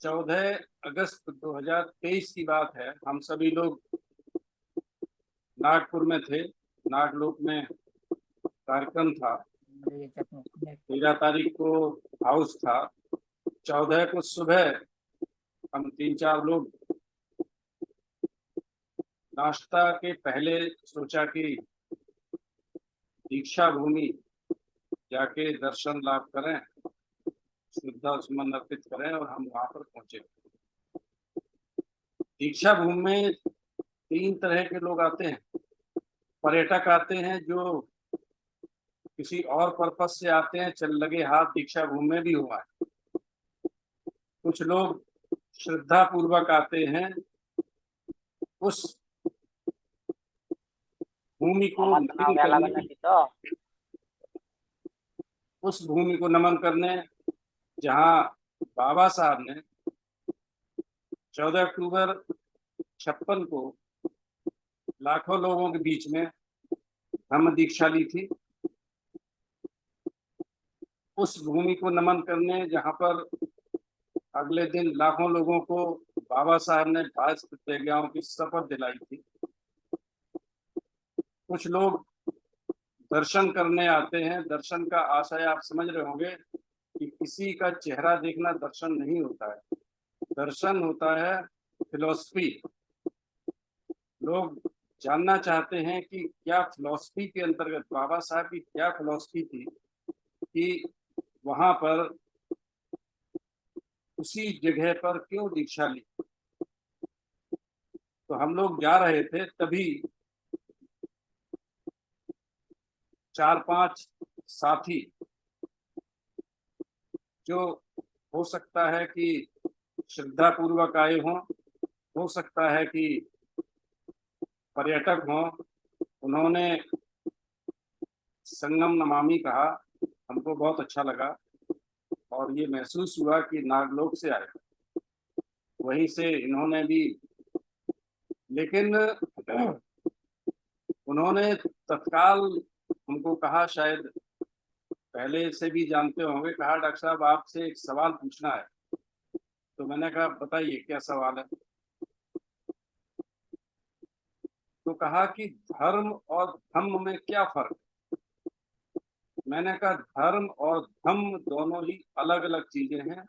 14 अगस्त 2023 की बात है। हम सभी लोग नागपुर में थे। नागलोक में कार्यक्रम था। 13 तारीख को हाउस था। 14 को सुबह हम 3-4 लोग नाश्ता के पहले सोचा कि दीक्षा भूमि जाके दर्शन लाभ करें, श्रद्धा सुमन अर्पित करें, और हम वहां पर पहुंचे। दीक्षा भूमि में 3 तरह के लोग आते हैं। पर्यटक आते हैं जो किसी और पर्पज से आते हैं, चल लगे हाथ दीक्षा भूमि में भी हुआ है। कुछ लोग श्रद्धा पूर्वक आते हैं, उस भूमि को नमन करने, उस भूमि को नमन करने जहाँ बाबा साहब ने 14 अक्टूबर 56 को लाखों लोगों के बीच में धम्म दीक्षा ली थी। उस भूमि को नमन करने जहाँ पर अगले दिन लाखों लोगों को बाबा साहब ने 22 प्रतिज्ञाओं की शपथ दिलाई थी। कुछ लोग दर्शन करने आते हैं। दर्शन का आशय आप समझ रहे होंगे कि किसी का चेहरा देखना दर्शन नहीं होता है। दर्शन होता है फिलॉसफी। लोग जानना चाहते हैं कि क्या फिलॉसफी के अंतर्गत बाबा साहब की क्या फिलॉसफी थी कि वहां पर उसी जगह पर क्यों दीक्षा ली। तो हम लोग जा रहे थे, तभी 4-5 साथी, जो हो सकता है कि श्रद्धा पूर्वक आए हों, हो सकता है कि पर्यटक हों, उन्होंने संगम नमामि कहा। हमको बहुत अच्छा लगा और ये महसूस हुआ कि नागलोक से आए, वहीं से इन्होंने भी। लेकिन उन्होंने तत्काल हमको कहा, शायद पहले से भी जानते होंगे, कहा डॉक्टर साहब आपसे एक सवाल पूछना है। तो मैंने कहा बताइए क्या सवाल है। तो कहा कि धर्म और धम्म में क्या फर्क। मैंने कहा धर्म और धम्म दोनों ही अलग अलग चीजें हैं,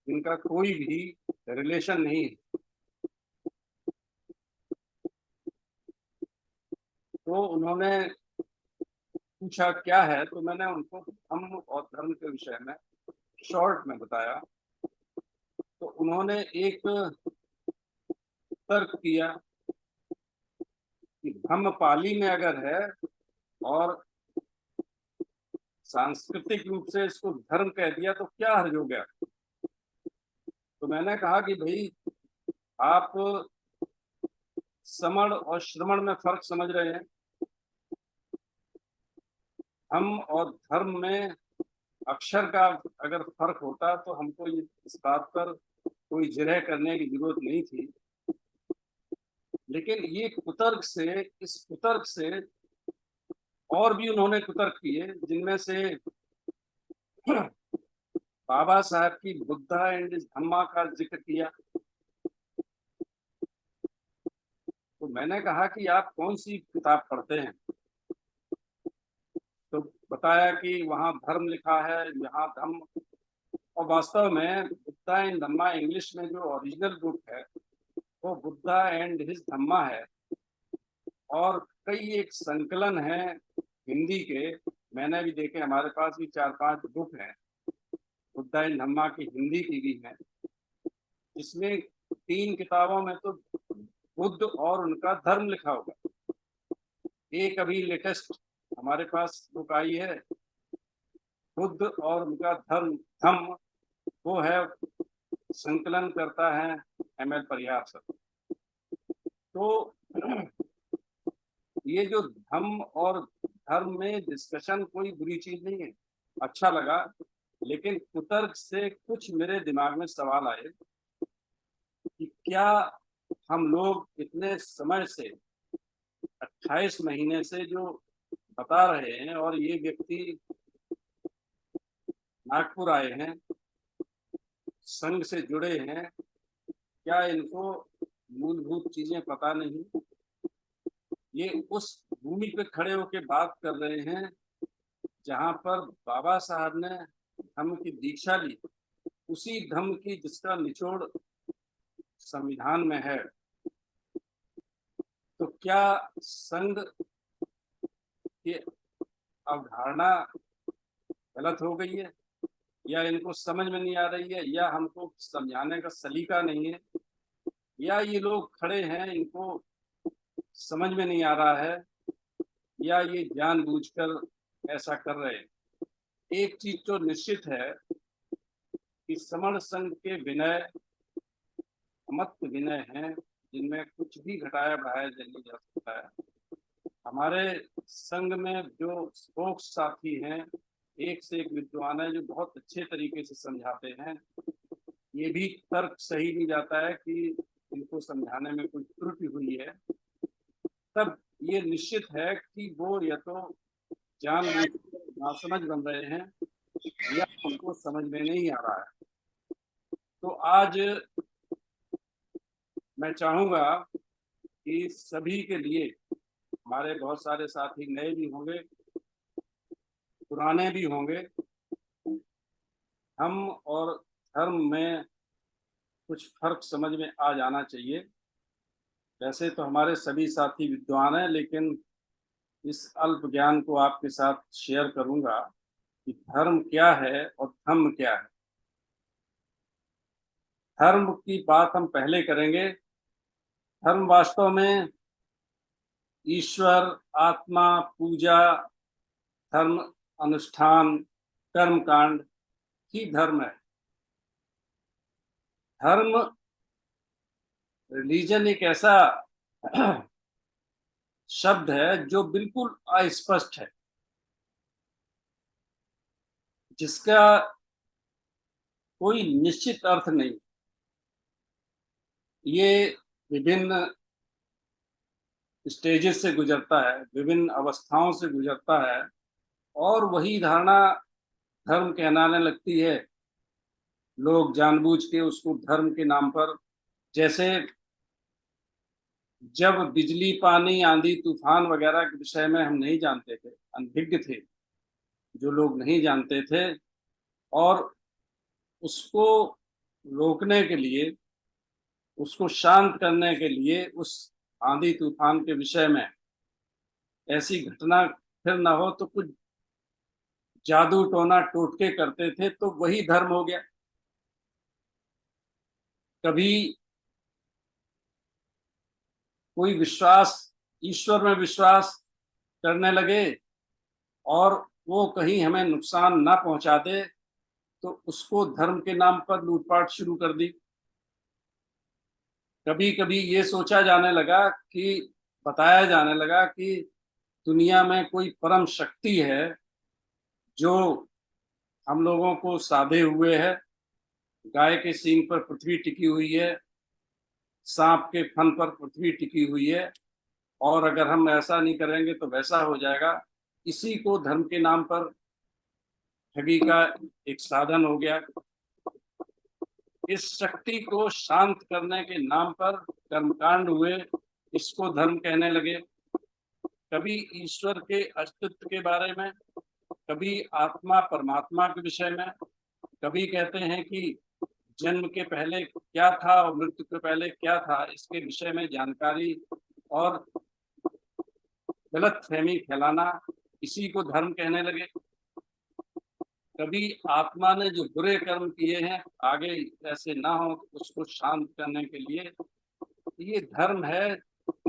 इनका कोई भी रिलेशन नहीं है। तो उन्होंने पूछा क्या है, तो मैंने उनको धम्म और धर्म के विषय में शॉर्ट में बताया। तो उन्होंने एक तर्क किया कि धम्म पाली में अगर है और सांस्कृतिक रूप से इसको धर्म कह दिया तो क्या हर्ज हो गया। तो मैंने कहा कि भाई आप समण और श्रमण में फर्क समझ रहे हैं। धम्म और धर्म में अक्षर का अगर फर्क होता तो हमको इस बात पर कोई जिरह करने की जरूरत नहीं थी। लेकिन ये कुतर्क से, इस कुतर्क से और भी उन्होंने कुतर्क किए, जिनमें से बाबा साहब की बुद्धा एंड धम्मा का जिक्र किया। तो मैंने कहा कि आप कौन सी किताब पढ़ते हैं। तो बताया कि वहाँ धर्म लिखा है, यहाँ धम्म। और वास्तव में बुद्धा एंड धम्मा इंग्लिश में जो ओरिजिनल बुक है वो बुद्धा एंड हिज धम्मा है। और कई एक संकलन है हिंदी के, मैंने भी देखे, हमारे पास भी 4-5 बुक हैं बुद्धा एंड धम्मा की, हिंदी की भी है। इसमें 3 किताबों में तो बुद्ध और उनका धर्म लिखा होगा। एक अभी लेटेस्ट हमारे पास बुक आई है, बुद्ध और उनका धर्म धम्म, वो है, संकलन करता है एम.एल. परिहार सर। तो ये जो धम्म और धर्म में डिस्कशन कोई बुरी चीज नहीं है, अच्छा लगा। लेकिन कुतर्क से कुछ मेरे दिमाग में सवाल आए कि क्या हम लोग इतने समय से, 28 महीने से जो बता रहे हैं, और ये व्यक्ति नागपुर आए हैं, संघ से जुड़े हैं, क्या इनको मूलभूत चीजें पता नहीं? ये उस भूमि पे खड़े होकर बात कर रहे हैं जहां पर बाबा साहब ने धम्म की दीक्षा ली, उसी धम्म की जिसका निचोड़ संविधान में है। तो क्या संघ की अवधारणा गलत हो गई है, या इनको समझ में नहीं आ रही है, या हमको समझाने का सलीका नहीं है, या ये लोग खड़े हैं इनको समझ में नहीं आ रहा है, या ये जानबूझकर ऐसा कर रहे हैं? एक चीज तो निश्चित है कि समण संघ के विनय मत विनय हैं, जिनमें कुछ भी घटाया बढ़ाया नहीं जा सकता है। हमारे संघ में जो स्पोक्स साथी हैं, एक से एक विद्वान है जो बहुत अच्छे तरीके से समझाते हैं। ये भी तर्क सही नहीं जाता है कि इनको समझाने में कोई त्रुटि हुई है, तब ये निश्चित है कि वो या तो जानबूझकर नासमझ बन रहे हैं, या उनको समझ में नहीं आ रहा है। तो आज मैं चाहूंगा कि सभी के लिए, हमारे बहुत सारे साथी नए भी होंगे, पुराने भी होंगे, हम और धर्म में कुछ फर्क समझ में आ जाना चाहिए। वैसे तो हमारे सभी साथी विद्वान हैं, लेकिन इस अल्प ज्ञान को आपके साथ शेयर करूंगा कि धर्म क्या है और धम्म क्या है। धर्म की बात हम पहले करेंगे। धर्म वास्तव में ईश्वर, आत्मा, पूजा, धर्म अनुष्ठान, कर्म कांड ही धर्म है। धर्म, रिलीजन एक ऐसा शब्द है जो बिल्कुल अस्पष्ट है, जिसका कोई निश्चित अर्थ नहीं। ये विभिन्न स्टेजेस से गुजरता है, विभिन्न अवस्थाओं से गुजरता है, और वही धारणा धर्म कहलाने लगती है। लोग जानबूझ के उसको धर्म के नाम पर, जैसे जब बिजली, पानी, आंधी, तूफान वगैरह के विषय में हम नहीं जानते थे, अनभिज्ञ थे, जो लोग नहीं जानते थे, और उसको रोकने के लिए, उसको शांत करने के लिए, उस आंधी तूफान के विषय में ऐसी घटना फिर ना हो तो कुछ जादू टोना टोटके करते थे, तो वही धर्म हो गया। कभी कोई विश्वास, ईश्वर में विश्वास करने लगे और वो कहीं हमें नुकसान ना पहुंचा दे, तो उसको धर्म के नाम पर लूटपाट शुरू कर दी। कभी कभी ये सोचा जाने लगा कि, बताया जाने लगा कि दुनिया में कोई परम शक्ति है जो हम लोगों को साधे हुए है। गाय के सींग पर पृथ्वी टिकी हुई है, सांप के फन पर पृथ्वी टिकी हुई है, और अगर हम ऐसा नहीं करेंगे तो वैसा हो जाएगा। इसी को धर्म के नाम पर ठगी का एक साधन हो गया। इस शक्ति को शांत करने के नाम पर कर्मकांड हुए, इसको धर्म कहने लगे। कभी ईश्वर के अस्तित्व के बारे में, कभी आत्मा परमात्मा के विषय में, कभी कहते हैं कि जन्म के पहले क्या था और मृत्यु के पहले क्या था, इसके विषय में जानकारी और गलत फहमी फैलाना, इसी को धर्म कहने लगे। कभी आत्मा ने जो बुरे कर्म किए हैं, आगे ऐसे ना हो, उसको शांत करने के लिए ये धर्म है।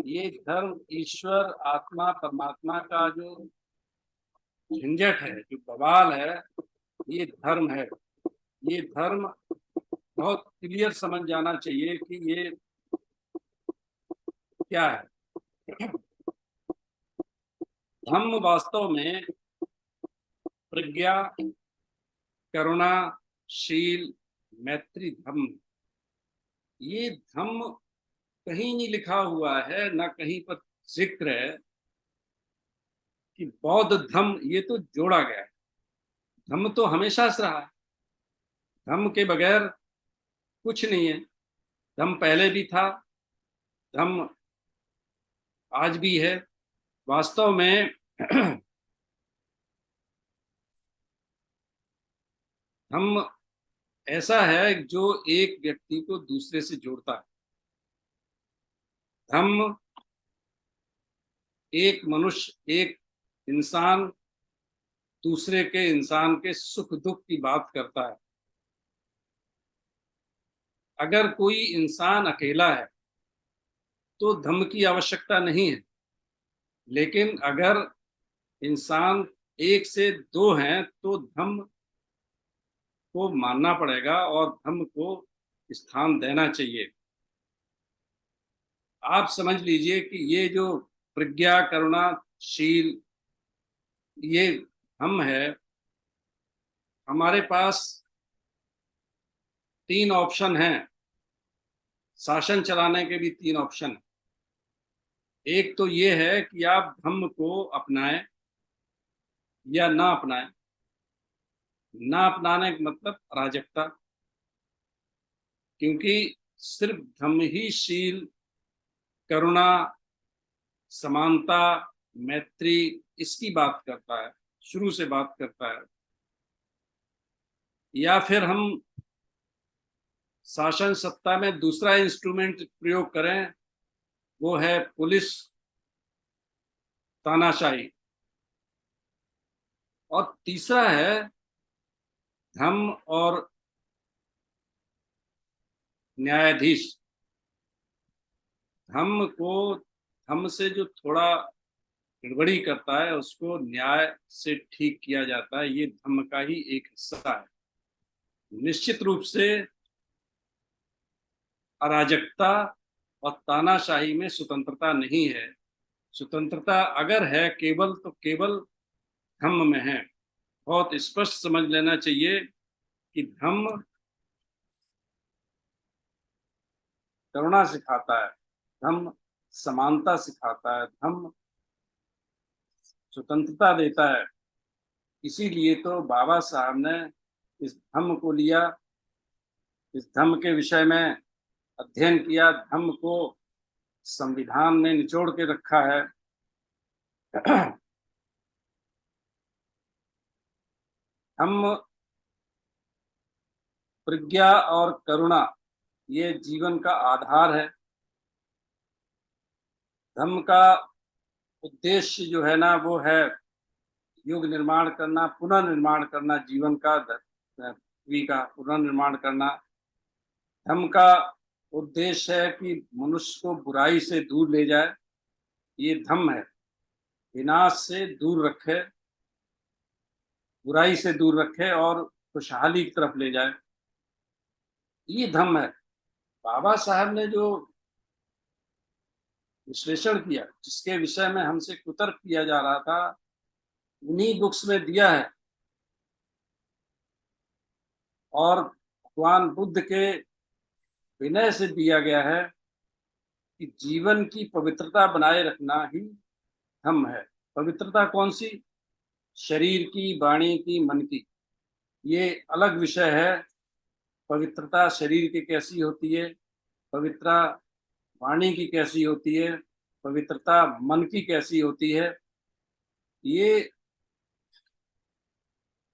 ये धर्म ईश्वर, आत्मा, परमात्मा का जो झंझट है, जो बवाल है, ये धर्म है। ये धर्म बहुत क्लियर समझ जाना चाहिए कि ये क्या है। धम्म वास्तव में प्रज्ञा, करुणा, शील, मैत्री धम्म। ये धम्म कहीं नहीं लिखा हुआ है, ना कहीं पर जिक्र है कि बौद्ध धम्म, ये तो जोड़ा गया है। धम्म तो हमेशा से रहा है। धम्म के बगैर कुछ नहीं है। धम्म पहले भी था, धम्म आज भी है। वास्तव में धम्म ऐसा है जो एक व्यक्ति को दूसरे से जोड़ता है। धम्म एक मनुष्य, एक इंसान दूसरे के इंसान के सुख दुख की बात करता है। अगर कोई इंसान अकेला है तो धम्म की आवश्यकता नहीं है, लेकिन अगर इंसान एक से दो हैं तो धम्म को मानना पड़ेगा और धम्म को स्थान देना चाहिए। आप समझ लीजिए कि ये जो प्रज्ञा, करुणा, शील, ये धम्म है। हमारे पास तीन ऑप्शन हैं, शासन चलाने के भी तीन ऑप्शन। एक तो ये है कि आप धम्म को अपनाएं या ना अपनाएं। ना अपनाने का मतलब अराजकता, क्योंकि सिर्फ धम्म ही शील, करुणा, समानता, मैत्री इसकी बात करता है, शुरू से बात करता है। या फिर हम शासन सत्ता में दूसरा इंस्ट्रूमेंट प्रयोग करें, वो है पुलिस, तानाशाही। और तीसरा है धम्म और न्यायाधीश। धम्म को, धम्म से जो थोड़ा गड़बड़ी करता है उसको न्याय से ठीक किया जाता है। ये धम्म का ही एक हिस्सा है। निश्चित रूप से अराजकता और तानाशाही में स्वतंत्रता नहीं है। स्वतंत्रता अगर है केवल, तो केवल धम्म में है। बहुत स्पष्ट समझ लेना चाहिए कि धम्म करुणा सिखाता है, धम्म समानता सिखाता है, धम्म स्वतंत्रता देता है। इसीलिए तो बाबा साहब ने इस धम्म को लिया, इस धम्म के विषय में अध्ययन किया, धम्म को संविधान में निचोड़ के रखा है। धम्म, प्रज्ञा और करुणा ये जीवन का आधार है। धम्म का उद्देश्य जो है ना, वो है युग निर्माण करना, पुनर्निर्माण करना, जीवन का, पृथ्वी का पुनर्निर्माण करना। धम्म का उद्देश्य है कि मनुष्य को बुराई से दूर ले जाए, ये धम्म है। विनाश से दूर रखे, बुराई से दूर रखे और खुशहाली की तरफ ले जाए, ये धम्म है। बाबा साहब ने जो विश्लेषण किया, जिसके विषय में हमसे कुतर्क किया जा रहा था, उन्हीं बुक्स में दिया है। और भगवान बुद्ध के विनय से दिया गया है कि जीवन की पवित्रता बनाए रखना ही धम्म है। पवित्रता कौन सी? शरीर की, वाणी की, मन की, ये अलग विषय है। पवित्रता शरीर की कैसी होती है, पवित्रता वाणी की कैसी होती है, पवित्रता मन की कैसी होती है, ये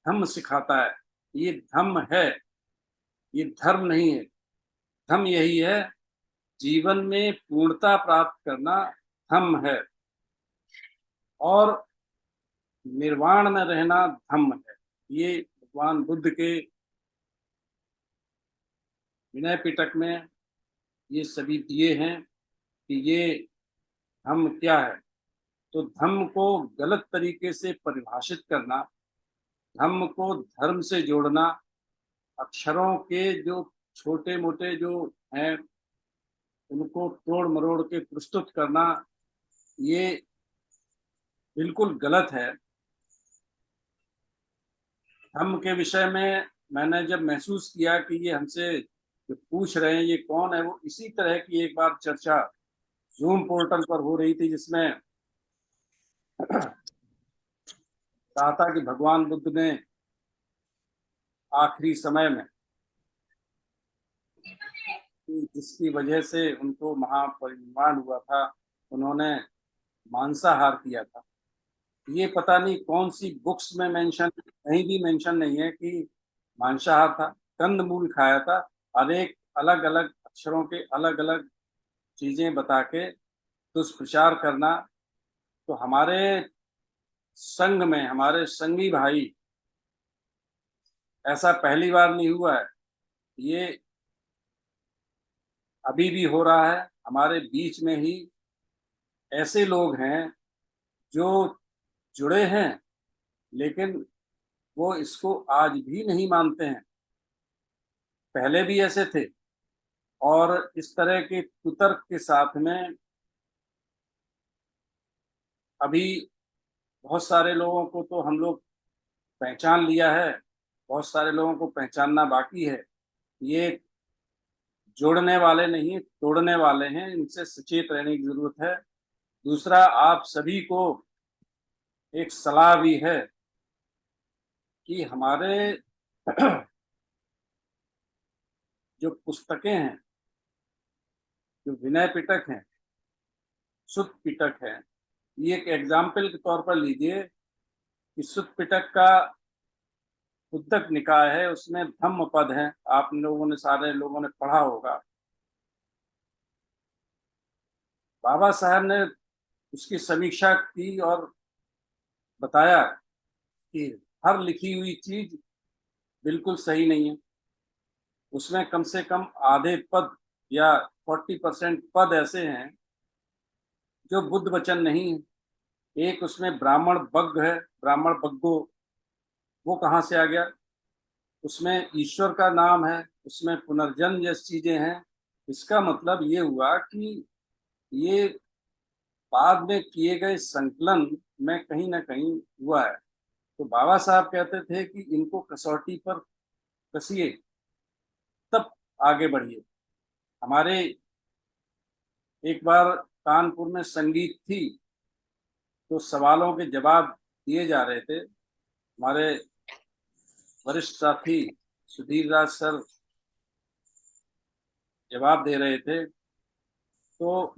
धम्म सिखाता है। ये धम्म है, ये धर्म नहीं है। धम्म यही है, जीवन में पूर्णता प्राप्त करना धम्म है, और निर्वाण में रहना धम्म है। ये भगवान बुद्ध के विनय पिटक में ये सभी दिए हैं कि ये धम्म क्या है। तो धम्म को गलत तरीके से परिभाषित करना, धम्म को धर्म से जोड़ना, अक्षरों के जो छोटे मोटे जो हैं उनको तोड़ मरोड़ के प्रस्तुत करना, ये बिल्कुल गलत है। धम्म के विषय में मैंने जब महसूस किया कि ये हमसे जो पूछ रहे हैं ये कौन है, वो इसी तरह की एक बार चर्चा जूम पोर्टल पर हो रही थी, जिसमें कहा था कि भगवान बुद्ध ने आखिरी समय में कि जिसकी वजह से उनको महापरिनिर्वाण हुआ था, उन्होंने मांसाहार किया था। ये पता नहीं कौन सी बुक्स में मेंशन, कहीं भी मेंशन नहीं है कि मांसाहार था, कंदमूल खाया था। और एक अलग अलग अक्षरों के अलग अलग चीजें बता के दुष्प्रचार करना, तो हमारे संघ में हमारे संगी भाई, ऐसा पहली बार नहीं हुआ है, ये अभी भी हो रहा है। हमारे बीच में ही ऐसे लोग हैं जो जुड़े हैं, लेकिन वो इसको आज भी नहीं मानते हैं। पहले भी ऐसे थे, और इस तरह के कुतर्क के साथ में अभी बहुत सारे लोगों को तो हम लोग पहचान लिया है, बहुत सारे लोगों को पहचानना बाकी है। ये जोड़ने वाले नहीं, तोड़ने वाले हैं, इनसे सचेत रहने की जरूरत है। दूसरा, आप सभी को एक सलाह भी है कि हमारे जो पुस्तकें हैं, जो विनय पिटक हैं, सुत्त पिटक है, ये एक एग्जाम्पल के तौर पर लीजिए कि सुत्त पिटक का उद्दक निकाय है, उसमें धम्म पद है, आप लोगों ने, सारे लोगों ने पढ़ा होगा। बाबा साहब ने उसकी समीक्षा की और बताया कि हर लिखी हुई चीज बिल्कुल सही नहीं है। उसमें कम से कम आधे पद या 40% पद ऐसे हैं जो बुद्ध वचन नहीं है। एक उसमें ब्राह्मण बग्ग है, ब्राह्मण बग्गो, वो कहाँ से आ गया? उसमें ईश्वर का नाम है, उसमें पुनर्जन्म जैसी चीजें हैं। इसका मतलब ये हुआ कि ये बाद में किए गए संकलन में कहीं ना कहीं हुआ है। तो बाबा साहब कहते थे कि इनको कसौटी पर कसिए, तब आगे बढ़िए। हमारे एक बार कानपुर में संगीत थी, तो सवालों के जवाब दिए जा रहे थे। हमारे वरिष्ठ साथी सुधीर राज सर जवाब दे रहे थे, तो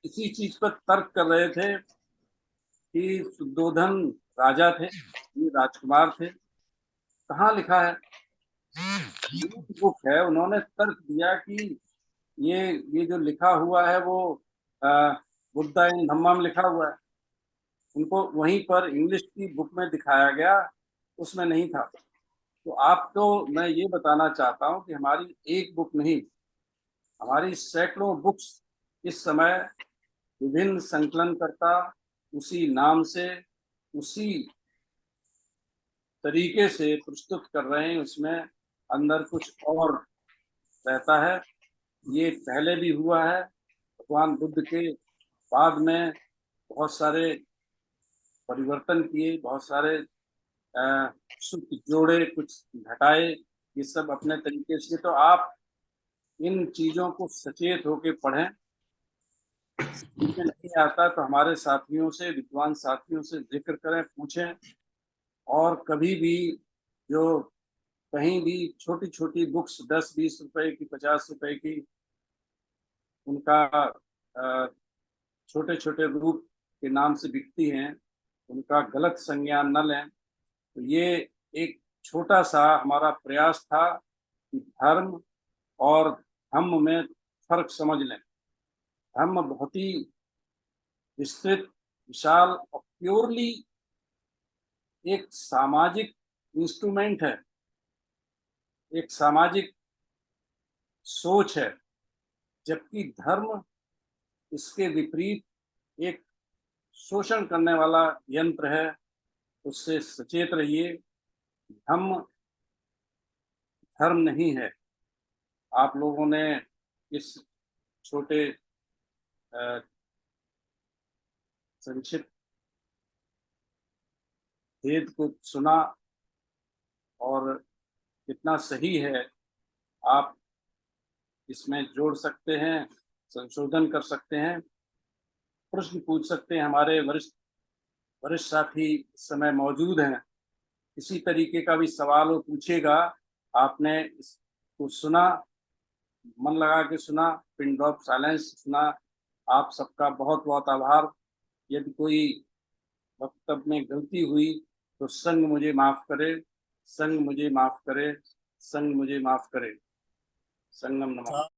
इसी चीज पर तर्क कर रहे थे कि शुद्धोधन राजा थे, ये राजकुमार थे। कहाँ लिखा है? बुक है, उन्होंने तर्क दिया कि ये ये जो लिखा हुआ है वो आ, बुद्धा इन धम्मा में लिखा हुआ है। उनको वहीं पर इंग्लिश की बुक में दिखाया गया, उसमें नहीं था। तो आपको मैं ये बताना चाहता हूँ कि हमारी एक बुक नहीं, हमारी सैकड़ों बुक्स इस समय विभिन्न संकलनकर्ता उसी नाम से, उसी तरीके से प्रस्तुत कर रहे हैं। उसमें अंदर कुछ और रहता है। ये पहले भी हुआ है, भगवान बुद्ध के बाद में बहुत सारे परिवर्तन किए, बहुत सारे कुछ जोड़े, कुछ घटाए, ये सब अपने तरीके से। तो आप इन चीजों को सचेत होकर पढ़ें। समझ में नहीं आता तो हमारे साथियों से, विद्वान साथियों से जिक्र करें, पूछें। और कभी भी जो कहीं भी छोटी छोटी बुक्स 10-20 रुपए की, 50 रुपए की, उनका छोटे छोटे रूप के नाम से बिकती हैं, उनका गलत संज्ञान न लें। तो ये एक छोटा सा हमारा प्रयास था कि धर्म और धम्म में फर्क समझ लें। धर्म बहुत ही विस्तृत, विशाल और प्योरली एक सामाजिक इंस्ट्रूमेंट है, एक सामाजिक सोच है। जबकि धर्म इसके विपरीत एक शोषण करने वाला यंत्र है। उससे सचेत रहिए। धम्म धर्म नहीं है। आप लोगों ने इस छोटे अ, संक्षिप्त भेद को सुना, और कितना सही है, आप इसमें जोड़ सकते हैं, संशोधन कर सकते हैं, प्रश्न पूछ सकते हैं। हमारे वरिष्ठ वरिष्ठ साथी इस समय मौजूद हैं, इसी तरीके का भी सवाल वो पूछेगा। आपने इसको सुना, मन लगा के सुना, पिन ड्रॉप साइलेंस सुना। आप सबका बहुत बहुत आभार। यदि कोई वक्तव्य में गलती हुई तो संग मुझे माफ करे, संग मुझे माफ करे, संग मुझे माफ करे। संगम नमः।